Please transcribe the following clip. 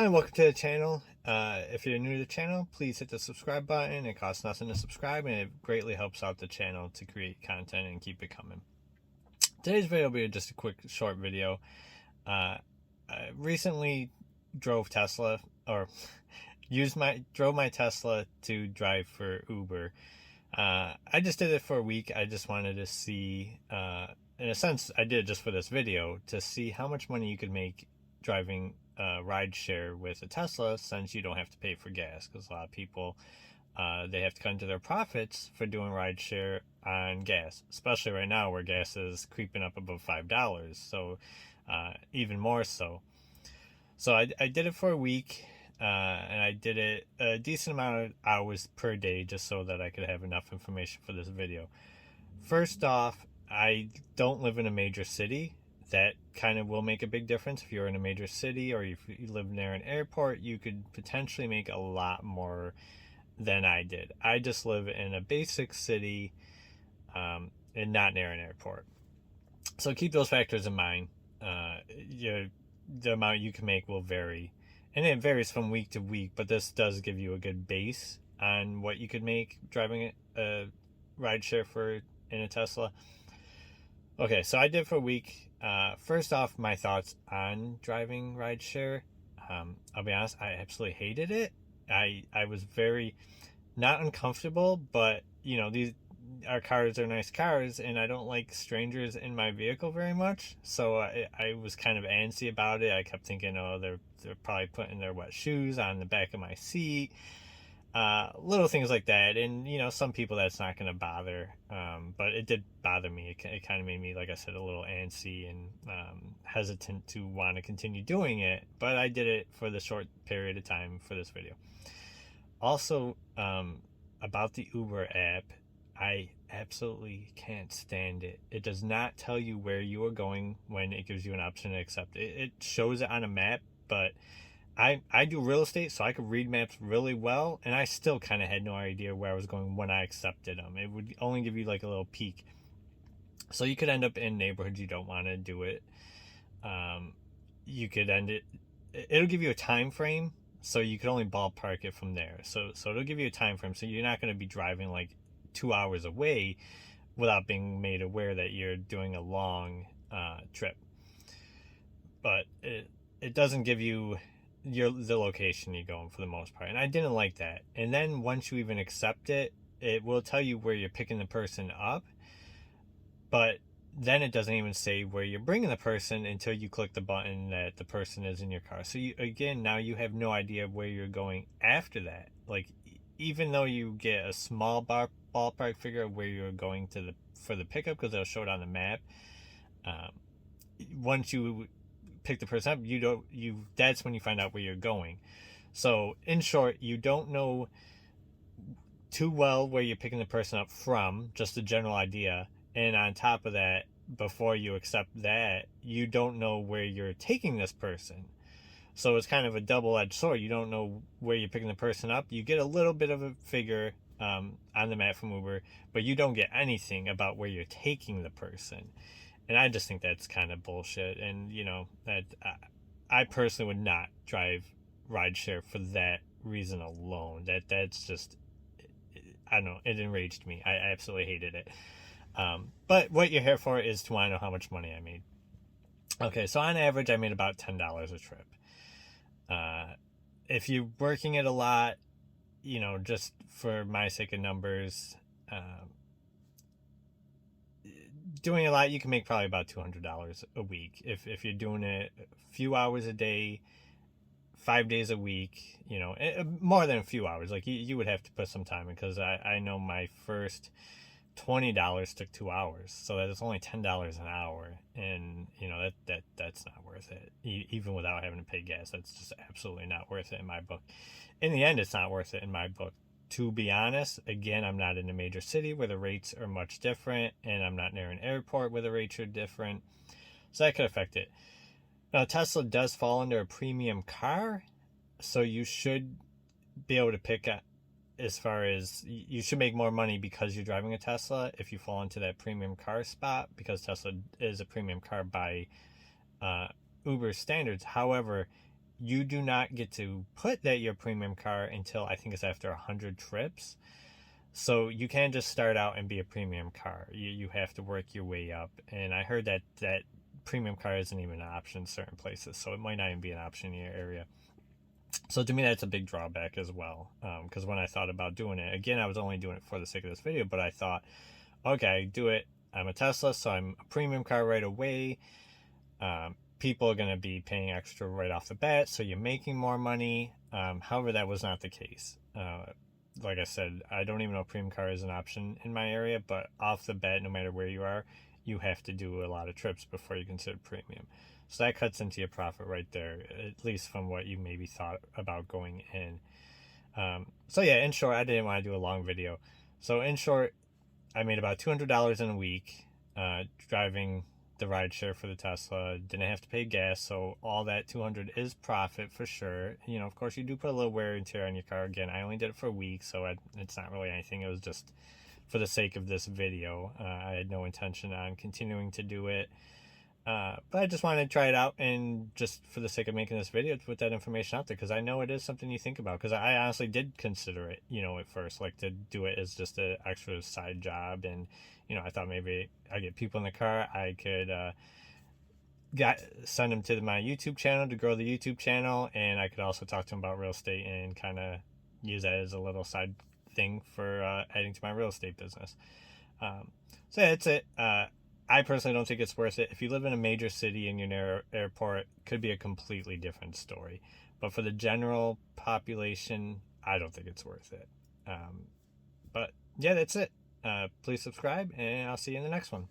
Hi, and welcome to the channel. If you're new to the channel, please hit the subscribe button. It costs nothing to subscribe, and it greatly helps out the channel to create content and keep it coming. Today's video will be just a quick, short video. I recently drove Tesla, or drove my Tesla to drive for Uber. I just did it for a week. I just wanted to see, in a sense, I did it just for this video, to see how much money you could make driving ride share with a Tesla, since you don't have to pay for gas, because a lot of people they have to cut into their profits for doing ride share on gas, especially right now where gas is creeping up above $5, so even more so. So I did it for a week, and I did it a decent amount of hours per day just so that I could have enough information for this video. First off, I don't live in a major city. That kind of will make a big difference. If you're in a major city or if you live near an airport, you could potentially make a lot more than I did. I just live in a basic city and not near an airport. So keep those factors in mind. The amount you can make will vary. And it varies from week to week, but this does give you a good base on what you could make driving a ride share in a Tesla. Okay, so I did for a week. First off, my thoughts on driving rideshare. I'll be honest, I absolutely hated it. I was very not uncomfortable, but our cars are nice cars, and I don't like strangers in my vehicle very much. So I was kind of antsy about it. I kept thinking, oh, they're probably putting their wet shoes on the back of my seat. Little things like that, and some people that's not going to bother, but it did bother me. It kind of made me, like I said, a little antsy and hesitant to want to continue doing it, but I did it for the short period of time for this video. Also, about the Uber app, I absolutely can't stand it. It does not tell you where you are going when it gives you an option to accept it. It shows it on a map, but I do real estate, so I could read maps really well, and I still kind of had no idea where I was going when I accepted them. It would only give you like a little peek. So you could end up in neighborhoods you don't want to do it. You could it'll give you a time frame, so you could only ballpark it from there. So it'll give you a time frame, so you're not going to be driving like 2 hours away without being made aware that you're doing a long trip. But it doesn't give you the location you're going for the most part, and I didn't like that. And then once you even accept it, it will tell you where you're picking the person up, but then it doesn't even say where you're bringing the person until you click the button that the person is in your car. So now you have no idea where you're going after that. Like, even though you get a small ballpark figure of where you're going for the pickup, because they'll show it on the map, once you pick the person up, that's when you find out where you're going. So in short, you don't know too well where you're picking the person up from, just a general idea. And on top of that, before you accept that, you don't know where you're taking this person. So it's kind of a double-edged sword. You don't know where you're picking the person up. You get a little bit of a figure on the map from Uber, but you don't get anything about where you're taking the person. And I just think that's kind of bullshit. And, that I personally would not drive rideshare for that reason alone. That's just, I don't know, it enraged me. I absolutely hated it. But what you're here for is to want to know how much money I made. Okay, so on average, I made about $10 a trip. If you're working it a lot, just for my sake of numbers, doing a lot, you can make probably about $200 a week if you're doing it a few hours a day, 5 days a week. More than a few hours. Like, you would have to put some time in, because I know my first $20 took 2 hours, so that's only $10 an hour, and that's not worth it. Even without having to pay gas, that's just absolutely not worth it in my book. In the end, it's not worth it in my book. To be honest, again, I'm not in a major city where the rates are much different, and I'm not near an airport where the rates are different, so that could affect it. Now, Tesla does fall under a premium car, so you should be able to pick up, as far as you should make more money because you're driving a Tesla if you fall into that premium car spot, because Tesla is a premium car by Uber standards. However, you do not get to put that your premium car until I think it's after 100 trips. So you can't just start out and be a premium car. You have to work your way up. And I heard that premium car isn't even an option in certain places, so it might not even be an option in your area. So to me, that's a big drawback as well. Because when I thought about doing it, again, I was only doing it for the sake of this video, but I thought, okay, do it. I'm a Tesla, so I'm a premium car right away. People are going to be paying extra right off the bat, so you're making more money. However, that was not the case. Like I said, I don't even know if premium car is an option in my area, but off the bat, no matter where you are, you have to do a lot of trips before you consider premium. So that cuts into your profit right there, at least from what you maybe thought about going in. So yeah, in short, I didn't want to do a long video. So in short, I made about $200 in a week driving the rideshare for the Tesla. Didn't have to pay gas, so all that $200 is profit for sure. You know, of course, you do put a little wear and tear on your car. Again, I only did it for a week, so it's not really anything. It was just for the sake of this video. I had no intention on continuing to do it. But I just wanted to try it out, and just for the sake of making this video, to put that information out there, because I know it is something you think about, because I honestly did consider it, you know, at first, like to do it as just an extra side job. And, you know, I thought maybe I get people in the car, I could send them to my YouTube channel to grow the YouTube channel, and I could also talk to them about real estate and kind of use that as a little side thing for adding to my real estate business. So yeah, that's it. I personally don't think it's worth it. If you live in a major city and you're near airport, it could be a completely different story. But for the general population, I don't think it's worth it. But yeah, that's it. Please subscribe, and I'll see you in the next one.